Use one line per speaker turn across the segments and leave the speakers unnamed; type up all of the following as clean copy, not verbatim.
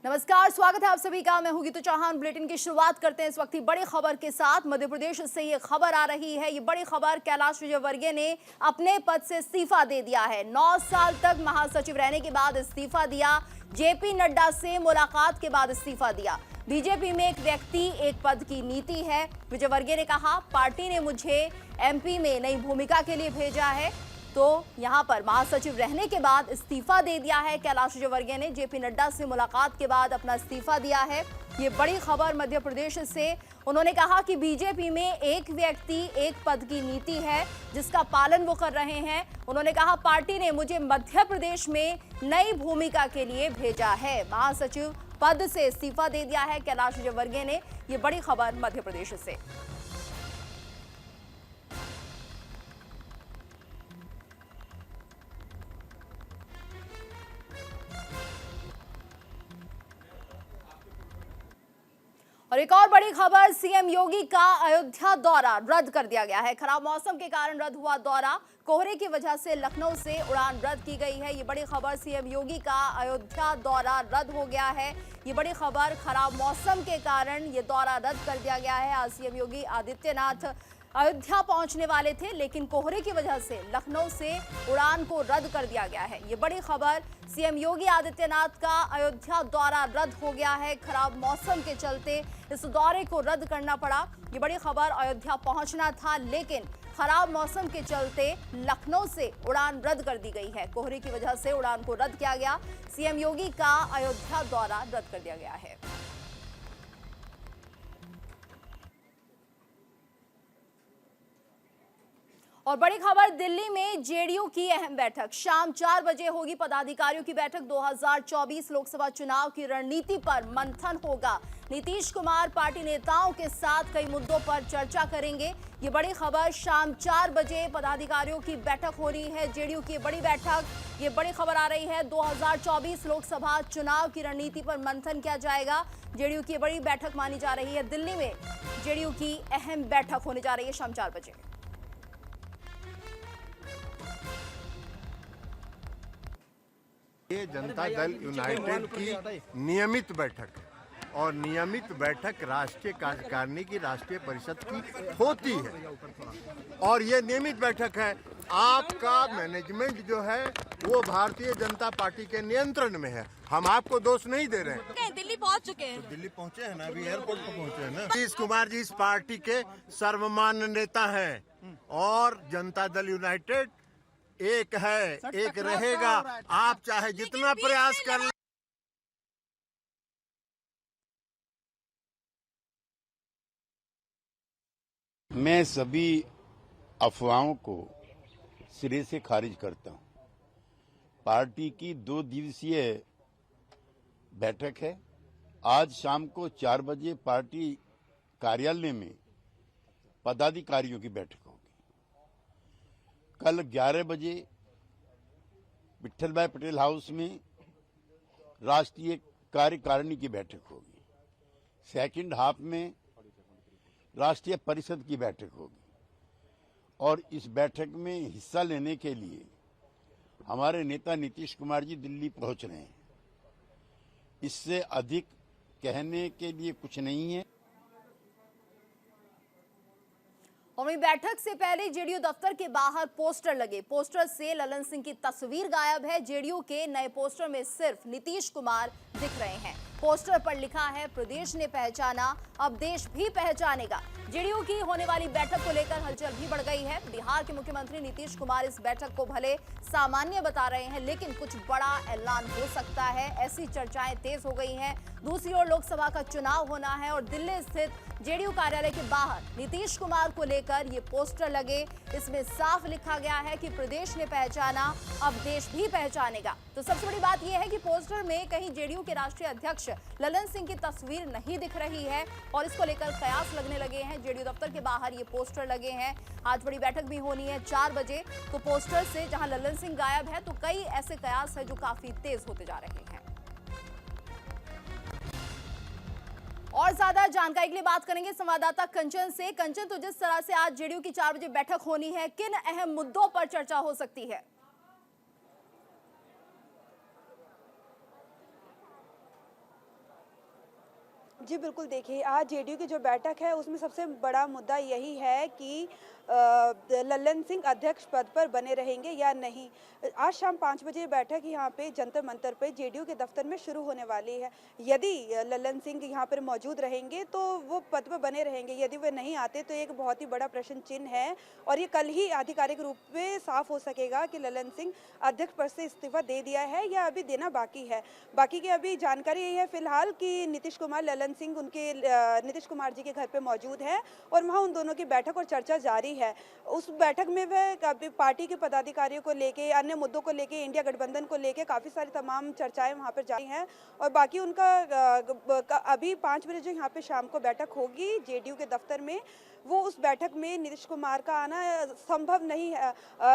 नमस्कार, स्वागत है आप सभी का। मैं हूं गीतू चौहान। बुलेटिन की शुरुआत करते हैं इस वक्त की बड़ी खबर के साथ। मध्य प्रदेश से ये खबर आ रही है। ये बड़ी खबर, कैलाश विजयवर्गीय ने अपने पद से इस्तीफा दे दिया है। 9 साल तक महासचिव रहने के बाद इस्तीफा दिया। जेपी नड्डा से मुलाकात के बाद इस्तीफा दिया। बीजेपी में एक व्यक्ति एक पद की नीति है। विजयवर्गीय ने कहा, पार्टी ने मुझे एमपी में नई भूमिका के लिए भेजा है, तो यहां पर महासचिव रहने के बाद इस्तीफा दे दिया है। कैलाश विजयवर्गीय ने जेपी नड्डा से मुलाकात के बाद अपना इस्तीफा दिया है। ये बड़ी खबर मध्य प्रदेश से। उन्होंने कहा कि बीजेपी में एक व्यक्ति एक पद की नीति है जिसका पालन वो कर रहे हैं। उन्होंने कहा, पार्टी ने मुझे मध्य प्रदेश में नई भूमिका के लिए भेजा है। महासचिव पद से इस्तीफा दे दिया है कैलाश विजयवर्गीय ने। ये बड़ी खबर मध्य प्रदेश से। और एक और बड़ी खबर, सीएम योगी का अयोध्या दौरा रद्द कर दिया गया है। खराब मौसम के कारण रद्द हुआ दौरा। कोहरे की वजह से लखनऊ से उड़ान रद्द की गई है। ये बड़ी खबर, सीएम योगी का अयोध्या दौरा रद्द हो गया है। ये बड़ी खबर, खराब मौसम के कारण ये दौरा रद्द कर दिया गया है। आज सीएम योगी आदित्यनाथ अयोध्या पहुंचने वाले थे, लेकिन कोहरे की वजह से लखनऊ से उड़ान को रद्द कर दिया गया है। ये बड़ी खबर, सीएम योगी आदित्यनाथ का अयोध्या दौरा रद्द हो गया है। खराब मौसम के चलते इस दौरे को रद्द करना पड़ा। ये बड़ी खबर, अयोध्या पहुंचना था लेकिन खराब मौसम के चलते लखनऊ से उड़ान रद्द कर दी गई है। कोहरे की वजह से उड़ान को रद्द किया गया। सीएम योगी का अयोध्या दौरा रद्द कर दिया गया है। और बड़ी खबर, दिल्ली में जेडीयू की अहम बैठक। शाम 4 बजे होगी पदाधिकारियों की बैठक। 2024 लोकसभा चुनाव की रणनीति पर मंथन होगा। नीतीश कुमार पार्टी नेताओं के साथ कई मुद्दों पर चर्चा करेंगे। ये बड़ी खबर, शाम 4 बजे पदाधिकारियों की बैठक हो रही है। जेडीयू की बड़ी बैठक, ये बड़ी खबर आ रही है। 2024 लोकसभा चुनाव की रणनीति पर मंथन किया जाएगा। जेडीयू की बड़ी बैठक मानी जा रही है। दिल्ली में जेडीयू की अहम बैठक होने जा रही है शाम 4 बजे।
ये जनता दल यूनाइटेड की नियमित बैठक है और नियमित बैठक राष्ट्रीय कार्यकारिणी की राष्ट्रीय परिषद की होती है और ये नियमित बैठक है। आपका मैनेजमेंट जो है वो भारतीय जनता पार्टी के नियंत्रण में है। हम आपको दोष नहीं दे रहे हैं।
दिल्ली पहुंच चुके हैं।
तो दिल्ली पहुंचे हैं ना, अभी एयरपोर्ट पर पहुंचे हैं ना। नीतीश कुमार जी इस पार्टी के सर्वमान्य नेता हैं और जनता दल यूनाइटेड एक है, एक रहेगा। आप चाहे जितना प्रयास कर लें।
मैं सभी अफवाहों को सिरे से खारिज करता हूं। पार्टी की 2 दिवसीय बैठक है। आज शाम को 4 बजे पार्टी कार्यालय में पदाधिकारियों की बैठक होगी। कल 11 बजे विठल भाई पटेल हाउस में राष्ट्रीय कार्यकारिणी की बैठक होगी। सेकंड हाफ में राष्ट्रीय परिषद की बैठक होगी और इस बैठक में हिस्सा लेने के लिए हमारे नेता नीतीश कुमार जी दिल्ली पहुंच रहे हैं। इससे अधिक कहने के लिए कुछ नहीं है।
और वहीं बैठक से पहले जेडीयू दफ्तर के बाहर पोस्टर लगे। पोस्टर से ललन सिंह की तस्वीर गायब है। जेडीयू के नए पोस्टर में सिर्फ नीतीश कुमार दिख रहे हैं। पोस्टर पर लिखा है, प्रदेश ने पहचाना, अब देश भी पहचानेगा। जेडीयू की होने वाली बैठक को लेकर हलचल भी बढ़ गई है। बिहार के मुख्यमंत्री नीतीश कुमार इस बैठक को भले सामान्य बता रहे हैं, लेकिन कुछ बड़ा ऐलान हो सकता है, ऐसी चर्चाएं तेज हो गई हैं। दूसरी ओर लोकसभा का चुनाव होना है और दिल्ली स्थित जेडीयू कार्यालय के बाहर नीतीश कुमार को लेकर ये पोस्टर लगे। इसमें साफ लिखा गया है कि प्रदेश ने पहचाना, अब देश भी पहचानेगा। तो सबसे बड़ी बात यह है कि पोस्टर में कहीं जेडीयू के राष्ट्रीय अध्यक्ष ललन सिंह की तस्वीर नहीं दिख रही है और इसको लेकर कयास लगने लगे हैं। जेडीयू दफ्तर के बाहर ये पोस्टर लगे हैं। आज बड़ी बैठक भी होनी है 4 बजे। तो पोस्टर से जहां ललन सिंह गायब है, तो कई ऐसे कयास है जो काफी तेज होते जा रहे हैं। और ज्यादा जानकारी के लिए बात करेंगे संवाददाता कंचन से। कंचन, तो जिस तरह से आज जेडीयू की 4 बजे बैठक होनी है, किन अहम मुद्दों पर चर्चा हो सकती है?
जी बिल्कुल, देखिए आज जेडीयू की जो बैठक है उसमें सबसे बड़ा मुद्दा यही है कि लल्लन सिंह अध्यक्ष पद पर बने रहेंगे या नहीं। आज शाम 5 बजे बैठक यहाँ पे जंतर मंतर पे जेडीयू के दफ्तर में शुरू होने वाली है। यदि लल्लन सिंह यहाँ पर मौजूद रहेंगे तो वो पद पर बने रहेंगे, यदि वे नहीं आते तो एक बहुत ही बड़ा प्रश्न चिन्ह है और ये कल ही आधिकारिक रूप में साफ हो सकेगा कि लल्लन सिंह अध्यक्ष पद से इस्तीफा दे दिया है या अभी देना बाकी है। बाकी की अभी जानकारी यही है फिलहाल कि नीतीश कुमार लल्लन सिंह उनके नीतीश कुमार जी के घर पे मौजूद है और वहाँ उन दोनों की बैठक और चर्चा जारी है। उस बैठक में वह पार्टी के पदाधिकारियों को लेके, अन्य मुद्दों को लेके, इंडिया गठबंधन को लेके काफ़ी सारी तमाम चर्चाएं वहाँ पर जारी हैं और बाकी उनका अभी 5 बजे जो यहाँ पे शाम को बैठक होगी जेडीयू के दफ्तर में, वो उस बैठक में नीतीश कुमार का आना संभव नहीं है।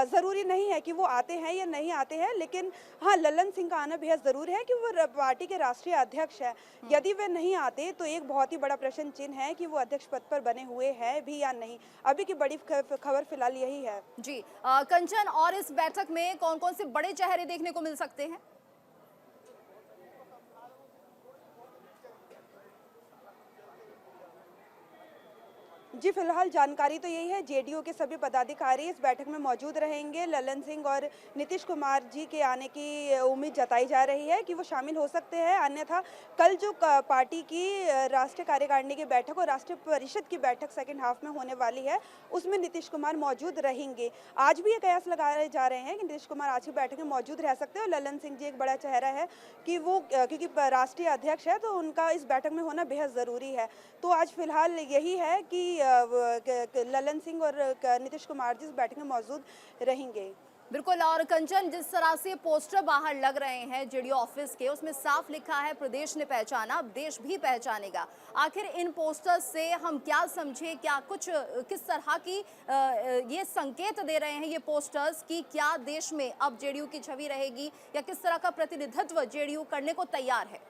ज़रूरी नहीं है कि वो आते हैं या नहीं आते हैं, लेकिन हाँ लल्लन सिंह का आना बेहद ज़रूरी है कि वो पार्टी के राष्ट्रीय अध्यक्ष है। यदि वे नहीं आते तो एक बहुत ही बड़ा प्रश्न चिन्ह है कि वो अध्यक्ष पद पर बने हुए हैं भी या नहीं। अभी की बड़ी खबर फिलहाल यही है।
जी कंचन, और इस बैठक में कौन कौन से बड़े चेहरे देखने को मिल सकते हैं?
जी फिलहाल जानकारी तो यही है, जेडीयू के सभी पदाधिकारी इस बैठक में मौजूद रहेंगे। लल्लन सिंह और नीतीश कुमार जी के आने की उम्मीद जताई जा रही है कि वो शामिल हो सकते हैं, अन्यथा कल जो पार्टी की राष्ट्रीय कार्यकारिणी की बैठक और राष्ट्रीय परिषद की बैठक सेकंड हाफ में होने वाली है उसमें नीतीश कुमार मौजूद रहेंगे। आज भी ये कयास लगाए जा रहे हैं कि नीतीश कुमार आज की बैठक में मौजूद रह सकते हैं और लल्लन सिंह जी एक बड़ा चेहरा है कि वो क्योंकि राष्ट्रीय अध्यक्ष है तो उनका इस बैठक में होना बेहद ज़रूरी है। तो आज फिलहाल यही है कि लल्लन सिंह और नीतीश कुमार जी इस बैठक में मौजूद रहेंगे।
बिल्कुल, और कंचन, जिस तरह से पोस्टर बाहर लग रहे हैं जेडीयू ऑफिस के, उसमें साफ लिखा है प्रदेश ने पहचाना, अब देश भी पहचानेगा। आखिर इन पोस्टर्स से हम क्या समझे, क्या कुछ किस तरह की ये संकेत दे रहे हैं ये पोस्टर्स कि क्या देश में अब जेडीयू की छवि रहेगी या किस तरह का प्रतिनिधित्व जेडीयू करने को तैयार है?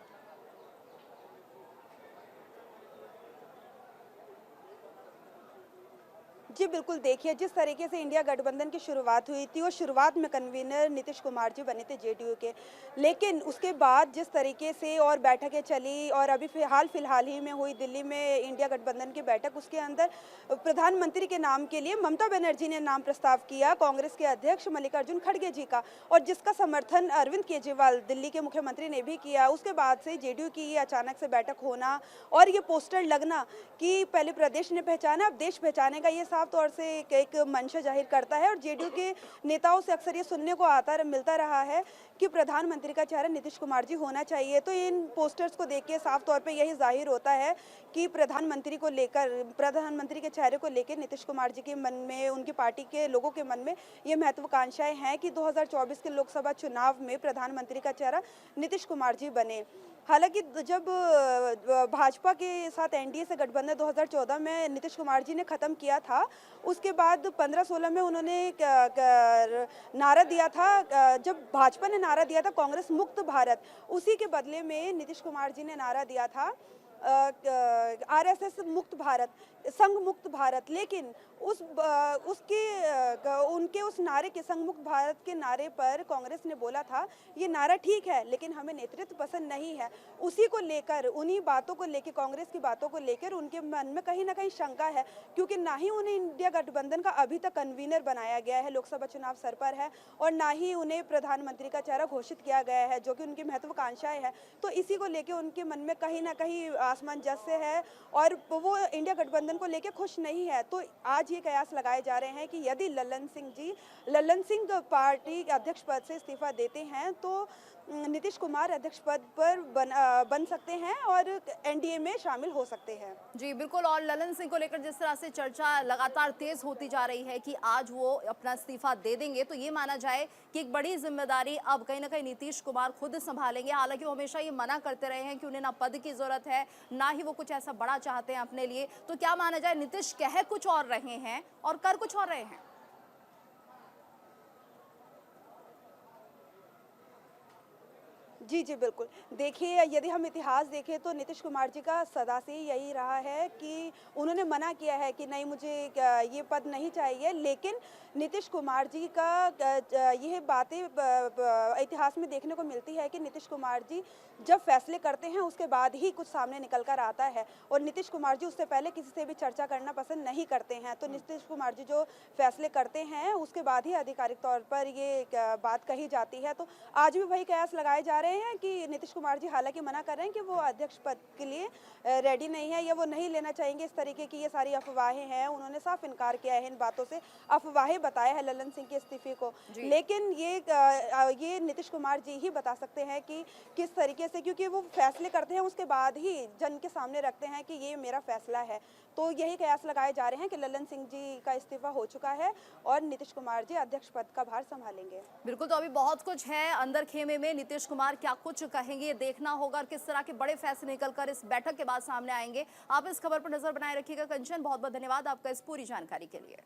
जी बिल्कुल, देखिए जिस तरीके से इंडिया गठबंधन की शुरुआत हुई थी, वो शुरुआत में कन्वीनर नीतीश कुमार जी बने थे जेडीयू के, लेकिन उसके बाद जिस तरीके से और बैठकें चली और अभी फिलहाल ही में हुई दिल्ली में इंडिया गठबंधन की बैठक, उसके अंदर प्रधानमंत्री के नाम के लिए ममता बनर्जी ने नाम प्रस्ताव किया कांग्रेस के अध्यक्ष मल्लिकार्जुन खड़गे जी का, और जिसका समर्थन अरविंद केजरीवाल दिल्ली के मुख्यमंत्री ने भी किया। उसके बाद से जेडीयू की ये अचानक से बैठक होना और ये पोस्टर लगना कि पहले प्रदेश ने पहचाना अब देश पहचानेगा, ये साफ तौर से एक मंशा जाहिर करता है। और जेडीयू के नेताओं से अक्सर ये सुनने को मिलता रहा है कि प्रधानमंत्री का चेहरा नीतीश कुमार जी होना चाहिए। तो इन पोस्टर्स को देख के साफ तौर पे यही जाहिर होता है कि प्रधानमंत्री के चेहरे को लेकर नीतीश कुमार जी के मन में, उनकी पार्टी के लोगों के मन में ये महत्वाकांक्षाएं हैं कि 2024 के लोकसभा चुनाव में प्रधानमंत्री का चेहरा नीतीश कुमार जी बने। हालांकि जब भाजपा के साथ एनडीए से गठबंधन 2014 में नीतीश कुमार जी ने ख़त्म किया था, उसके बाद 15-16 में उन्होंने नारा दिया था, जब भाजपा ने नारा दिया था कांग्रेस मुक्त भारत, उसी के बदले में नीतीश कुमार जी ने नारा दिया था आरएसएस मुक्त भारत, संघ मुक्त भारत। लेकिन उनके उस नारे के, संघ मुक्त भारत के नारे पर कांग्रेस ने बोला था ये नारा ठीक है लेकिन हमें नेतृत्व पसंद नहीं है। उसी को लेकर, उन्हीं बातों को लेकर, कांग्रेस की बातों को लेकर उनके मन में कहीं ना कहीं शंका है, क्योंकि ना ही उन्हें इंडिया गठबंधन का अभी तक कन्वीनर बनाया गया है, लोकसभा चुनाव सर पर है, और ना ही उन्हें प्रधानमंत्री का चेहरा घोषित किया गया है जो कि उनकी महत्वाकांक्षाएं है। तो इसी को लेकर उनके मन में कहीं ना कहीं आसमान जैसे है और वो इंडिया गठबंधन को लेकर खुश नहीं है। तो आज ये कयास लगाए जा रहे हैं कि यदि लल्लन सिंह पार्टी अध्यक्ष पद से इस्तीफा देते हैं तो नीतीश कुमार अध्यक्ष पद पर बन सकते हैं और एनडीए में शामिल हो सकते हैं।
जी बिल्कुल, और लल्लन सिंह को लेकर जिस तरह से चर्चा लगातार तेज होती जा रही है कि आज वो अपना इस्तीफा दे देंगे, तो ये माना जाए कि एक बड़ी जिम्मेदारी अब कहीं ना कहीं नीतीश कुमार खुद संभालेंगे। हालांकि वो हमेशा ये मना करते रहे हैं कि उन्हें ना पद की जरूरत है, ना ही वो कुछ ऐसा बड़ा चाहते हैं अपने लिए। तो क्या माना जाए, नीतीश कह कुछ और रहे हैं और कर कुछ और रहे हैं?
जी, जी, बिल्कुल। देखिए, यदि हम इतिहास देखें तो नीतीश कुमार जी का सदा से ही यही रहा है कि उन्होंने मना किया है कि नहीं मुझे ये पद नहीं चाहिए, लेकिन नीतीश कुमार जी का ये बातें इतिहास में देखने को मिलती है कि नीतीश कुमार जी जब फैसले करते हैं उसके बाद ही कुछ सामने निकल कर आता है और नीतीश कुमार जी उससे पहले किसी से भी चर्चा करना पसंद नहीं करते हैं। तो नीतीश कुमार जी जो फैसले करते हैं उसके बाद ही आधिकारिक तौर पर ये बात कही जाती है। तो आज भी वही कयास लगाए जा रहे हैं कि नीतीश कुमार जी हालांकि मना कर रहे हैं कि वो अध्यक्ष पद के लिए रेडी नहीं है या वो नहीं लेना चाहेंगे। इस तरीके की ये सारी अफवाहें हैं, उन्होंने साफ इनकार किया है इन बातों से, अफवाहें बताया है ललन सिंह के इस्तीफे को। लेकिन ये नीतीश कुमार जी ही बता सकते हैं कि किस तरीके से, क्योंकि वो फैसले करते हैं उसके बाद ही जन के सामने रखते हैं कि ये मेरा फैसला है। तो यही कयास लगाए जा रहे हैं कि ललन सिंह जी का इस्तीफा हो चुका है और नीतीश कुमार जी अध्यक्ष पद का भार संभालेंगे।
बिल्कुल, तो अभी बहुत कुछ है अंदर खेमे में, नीतीश कुमार क्या कुछ कहेंगे ये देखना होगा और किस तरह के बड़े फैसले निकलकर इस बैठक के बाद सामने आएंगे। आप इस खबर पर नजर बनाए रखिएगा। कंचन, बहुत बहुत धन्यवाद आपका इस पूरी जानकारी के लिए।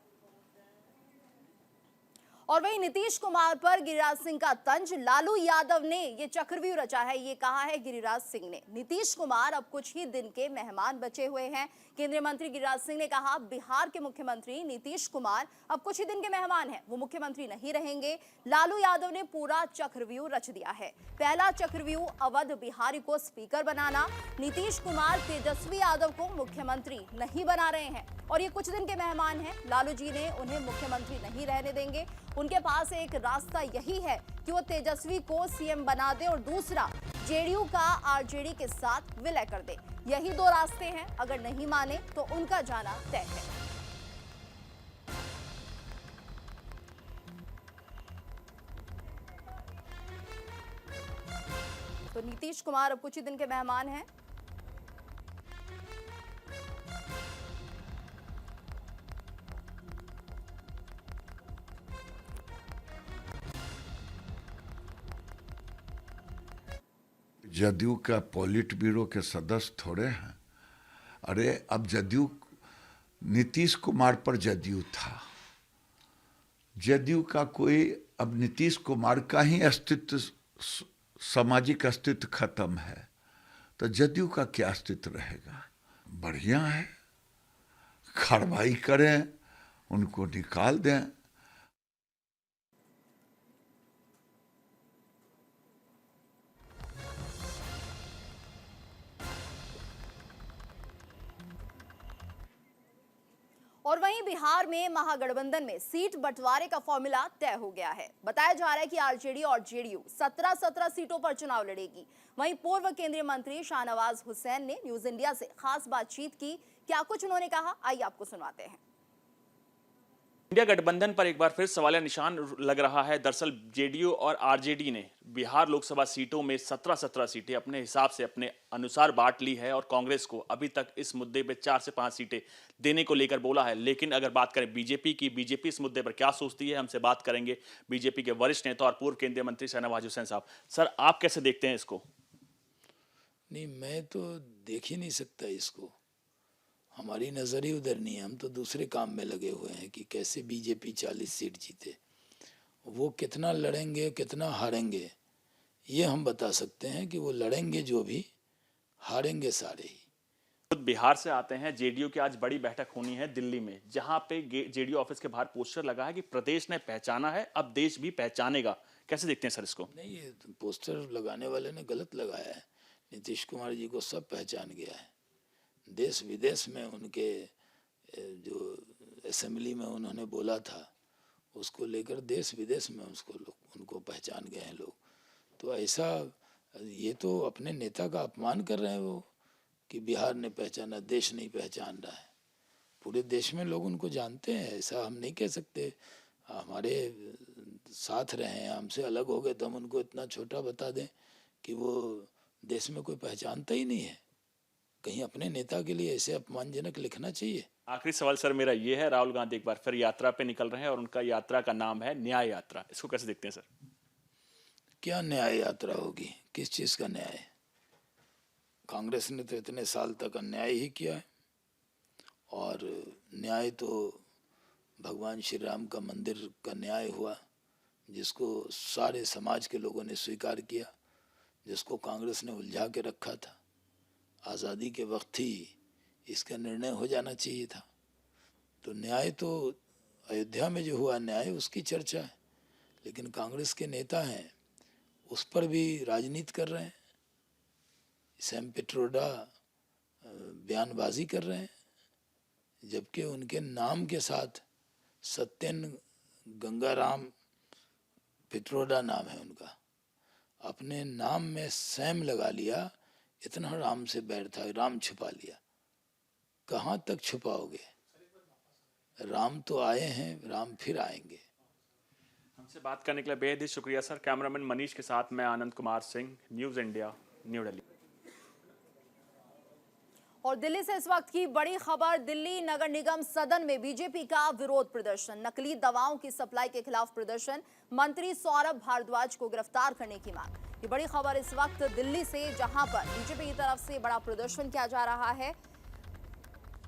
और वहीं नीतीश कुमार पर गिरिराज सिंह का तंज, लालू यादव ने ये चक्रव्यूह रचा है, ये कहा है गिरिराज सिंह ने। नीतीश कुमार अब कुछ ही दिन के मेहमान बचे हुए हैं। केंद्रीय मंत्री गिरिराज सिंह ने कहा बिहार के मुख्यमंत्री नीतीश कुमार अब कुछ ही दिन के मेहमान हैं, वो मुख्यमंत्री नहीं रहेंगे। लालू यादव ने पूरा चक्रव्यूह रच दिया है। पहला चक्रव्यूह अवध बिहारी को स्पीकर बनाना, नीतीश कुमार तेजस्वी यादव को मुख्यमंत्री नहीं बना रहे हैं और ये कुछ दिन के मेहमान हैं। लालू जी ने उन्हें मुख्यमंत्री नहीं रहने देंगे। उनके पास एक रास्ता यही है कि वो तेजस्वी को सीएम बना दे और दूसरा जेडीयू का आरजेडी के साथ विलय कर दे। यही दो रास्ते हैं, अगर नहीं माने तो उनका जाना तय है। तो नीतीश कुमार अब कुछ ही दिन के मेहमान हैं।
जदयू का पॉलिट ब्यूरो के सदस्य थोड़े हैं। अरे अब जदयू, नीतीश कुमार पर जदयू था, जदयू का कोई, अब नीतीश कुमार का ही अस्तित्व, सामाजिक अस्तित्व खत्म है, तो जदयू का क्या अस्तित्व रहेगा। बढ़िया है, कार्रवाई करें, उनको निकाल दें।
और वहीं बिहार में महागठबंधन में सीट बंटवारे का फॉर्मूला तय हो गया है। बताया जा रहा है कि आरजेडी और जेडीयू 17 सीटों पर चुनाव लड़ेगी। वहीं पूर्व केंद्रीय मंत्री शाहनवाज हुसैन ने न्यूज इंडिया से खास बातचीत की। क्या कुछ उन्होंने कहा, आइए आपको सुनाते हैं।
इंडिया गठबंधन पर एक बार फिर सवालिया निशान लग रहा है। दरअसल जेडीयू और आरजेडी ने बिहार लोकसभा सीटों में 17 सीटें अपने हिसाब से अपने अनुसार बांट ली है और कांग्रेस को अभी तक इस मुद्दे पे 4 से 5 सीटें देने को लेकर बोला है। लेकिन अगर बात करें बीजेपी की, बीजेपी इस मुद्दे पर क्या सोचती है, हमसे बात करेंगे बीजेपी के वरिष्ठ नेता और पूर्व केंद्रीय मंत्री शाहनवाज हुसैन साहब। सर, आप कैसे देखते हैं इसको?
नहीं, मैं तो देख ही नहीं सकता इसको, हमारी नज़र ही उधर नहीं है। हम तो दूसरे काम में लगे हुए हैं कि कैसे बीजेपी 40 सीट जीते। वो कितना लड़ेंगे, कितना हारेंगे, ये हम बता सकते हैं कि वो लड़ेंगे जो भी, हारेंगे सारे ही।
खुद बिहार से आते हैं। जेडीयू की आज बड़ी बैठक होनी है दिल्ली में, जहां पे जेडीयू ऑफिस के बाहर पोस्टर लगा है कि प्रदेश ने पहचाना है, अब देश भी पहचानेगा। कैसे देखते हैं सर इसको?
नहीं, ये पोस्टर लगाने वाले ने गलत लगाया है। नीतीश कुमार जी को सब पहचान गया है। देश विदेश में उनके जो असेंबली में उन्होंने बोला था, उसको लेकर देश विदेश में उनको पहचान गए हैं लोग। तो ऐसा, ये तो अपने नेता का अपमान कर रहे हैं वो, कि बिहार ने पहचाना, देश नहीं पहचान रहा है। पूरे देश में लोग उनको जानते हैं, ऐसा हम नहीं कह सकते। हमारे साथ रहे हैं, हमसे अलग हो गए तो हम उनको इतना छोटा बता दें कि वो देश में कोई पहचानता ही नहीं है। कहीं अपने नेता के लिए ऐसे अपमानजनक लिखना चाहिए।
आखिरी सवाल सर मेरा ये है, राहुल गांधी एक बार फिर यात्रा पे निकल रहे हैं और उनका यात्रा का नाम है न्याय यात्रा। इसको कैसे देखते हैं सर?
क्या न्याय यात्रा होगी? किस चीज़ का न्याय? कांग्रेस ने तो इतने साल तक अन्याय ही किया है, और न्याय तो भगवान श्री राम का मंदिर का न्याय हुआ, जिसको सारे समाज के लोगों ने स्वीकार किया। जिसको कांग्रेस ने उलझा के रखा था। आज़ादी के वक्त ही इसका निर्णय हो जाना चाहिए था। तो न्याय तो अयोध्या में जो हुआ न्याय उसकी चर्चा है, लेकिन कांग्रेस के नेता हैं उस पर भी राजनीति कर रहे हैं। सैम पिट्रोडा बयानबाजी कर रहे हैं, जबकि उनके नाम के साथ सत्यन गंगाराम पिट्रोडा नाम है उनका। अपने नाम में सैम लगा लिया, इतना राम से बैर था, राम छुपा लिया। कहाँ तक छुपाओगे? राम तो आए हैं, राम फिर आएंगे।
हमसे बात करने के लिए बेहद ही शुक्रिया सर। कैमरामैन मनीष के साथ मैं Anand Kumar Singh, news India, new Delhi.
और दिल्ली से इस वक्त की बड़ी खबर, दिल्ली नगर निगम सदन में बीजेपी का विरोध प्रदर्शन, नकली दवाओं की सप्लाई के खिलाफ प्रदर्शन, मंत्री सौरभ भारद्वाज को गिरफ्तार करने की मांग। ये बड़ी खबर इस वक्त दिल्ली से, जहां पर बीजेपी की तरफ से बड़ा प्रदर्शन किया जा रहा है।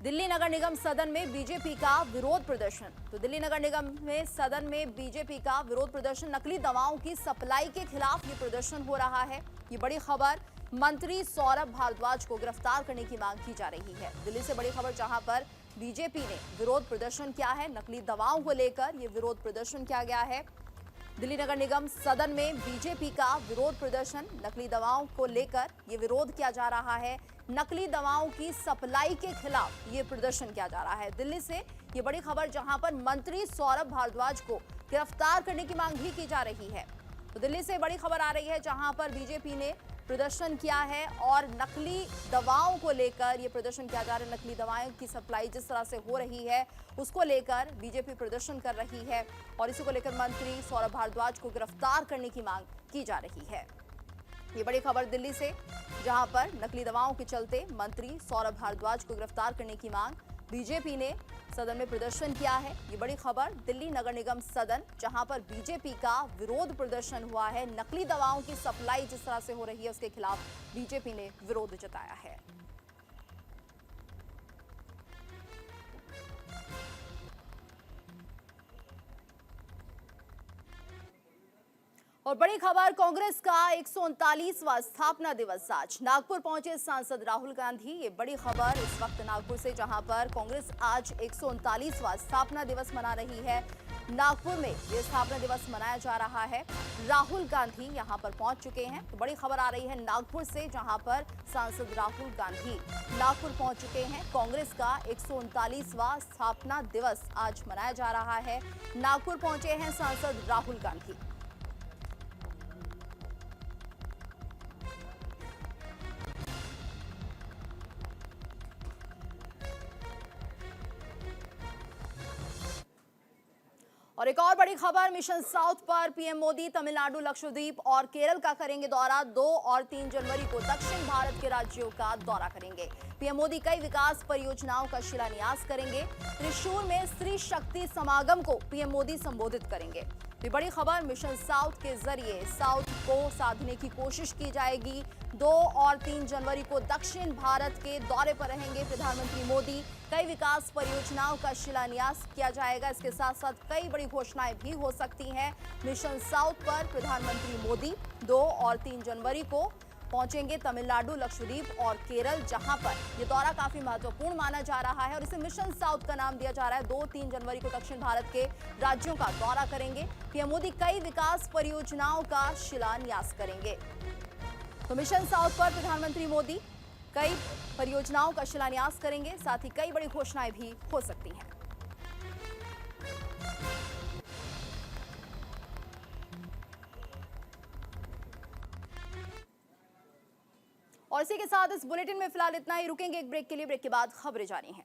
दिल्ली नगर निगम सदन में बीजेपी का विरोध प्रदर्शन। तो दिल्ली नगर निगम में सदन में बीजेपी का विरोध प्रदर्शन, नकली दवाओं की सप्लाई के खिलाफ ये प्रदर्शन हो रहा है। ये बड़ी खबर, मंत्री सौरभ भारद्वाज को गिरफ्तार करने की मांग की जा रही है। दिल्ली से बड़ी खबर, जहां पर बीजेपी ने विरोध प्रदर्शन किया है, नकली दवाओं को लेकर ये विरोध प्रदर्शन किया गया है। दिल्ली नगर निगम सदन में बीजेपी का विरोध प्रदर्शन, नकली दवाओं को लेकर ये विरोध किया जा रहा है। नकली दवाओं की सप्लाई के खिलाफ ये प्रदर्शन किया जा रहा है। दिल्ली से ये बड़ी खबर, जहां पर मंत्री सौरभ भारद्वाज को गिरफ्तार करने की मांग भी की जा रही है। तो दिल्ली से बड़ी खबर आ रही है, जहां पर बीजेपी ने प्रदर्शन किया है और नकली दवाओं को लेकर ये प्रदर्शन किया जा रहा है। नकली दवाओं की सप्लाई जिस तरह से हो रही है उसको लेकर बीजेपी प्रदर्शन कर रही है और इसी को लेकर मंत्री सौरभ भारद्वाज को गिरफ्तार करने की मांग की जा रही है। ये बड़ी खबर दिल्ली से, जहां पर नकली दवाओं के चलते मंत्री सौरभ भारद्वाज को गिरफ्तार करने की मांग बीजेपी ने सदन में प्रदर्शन किया है। ये बड़ी खबर दिल्ली नगर निगम सदन, जहां पर बीजेपी का विरोध प्रदर्शन हुआ है। नकली दवाओं की सप्लाई जिस तरह से हो रही है उसके खिलाफ बीजेपी ने विरोध जताया है। और बड़ी खबर, कांग्रेस का 139वां स्थापना दिवस आज। नागपुर पहुंचे सांसद राहुल गांधी। ये बड़ी खबर इस वक्त नागपुर से, जहां पर कांग्रेस आज 139वां स्थापना दिवस मना रही है। नागपुर में ये स्थापना दिवस मनाया जा रहा है। राहुल गांधी यहां पर पहुंच चुके हैं। तो बड़ी खबर आ रही है नागपुर से, जहां पर सांसद राहुल गांधी नागपुर पहुंच चुके हैं। कांग्रेस का 139वां स्थापना दिवस आज मनाया जा रहा है। नागपुर पहुंचे हैं सांसद राहुल गांधी। और एक और बड़ी खबर, मिशन साउथ पर पीएम मोदी तमिलनाडु, लक्षद्वीप और केरल का करेंगे दौरा। 2 और 3 जनवरी को दक्षिण भारत के राज्यों का दौरा करेंगे। पीएम मोदी कई विकास परियोजनाओं का शिलान्यास करेंगे। त्रिशूर में स्त्री शक्ति समागम को पीएम मोदी संबोधित करेंगे। ये बड़ी खबर, मिशन साउथ के जरिए साउथ को साधने की कोशिश की जाएगी। 2 और 3 जनवरी को दक्षिण भारत के दौरे पर रहेंगे प्रधानमंत्री मोदी। कई विकास परियोजनाओं का शिलान्यास किया जाएगा। इसके साथ साथ कई बड़ी घोषणाएं भी हो सकती हैं। मिशन साउथ पर प्रधानमंत्री मोदी 2 और 3 जनवरी को पहुंचेंगे तमिलनाडु, लक्षद्वीप और केरल, जहां पर यह दौरा काफी महत्वपूर्ण माना जा रहा है और इसे मिशन साउथ का नाम दिया जा रहा है। 2-3 जनवरी को दक्षिण भारत के राज्यों का दौरा करेंगे। पीएम मोदी कई विकास परियोजनाओं का शिलान्यास करेंगे। तो मिशन साउथ पर प्रधानमंत्री मोदी कई परियोजनाओं का शिलान्यास करेंगे, साथ ही कई बड़ी घोषणाएं भी हो सकती हैं। और इसी के साथ इस बुलेटिन में फिलहाल इतना ही। रुकेंगे एक ब्रेक के लिए, ब्रेक के बाद खबरें जारी हैं।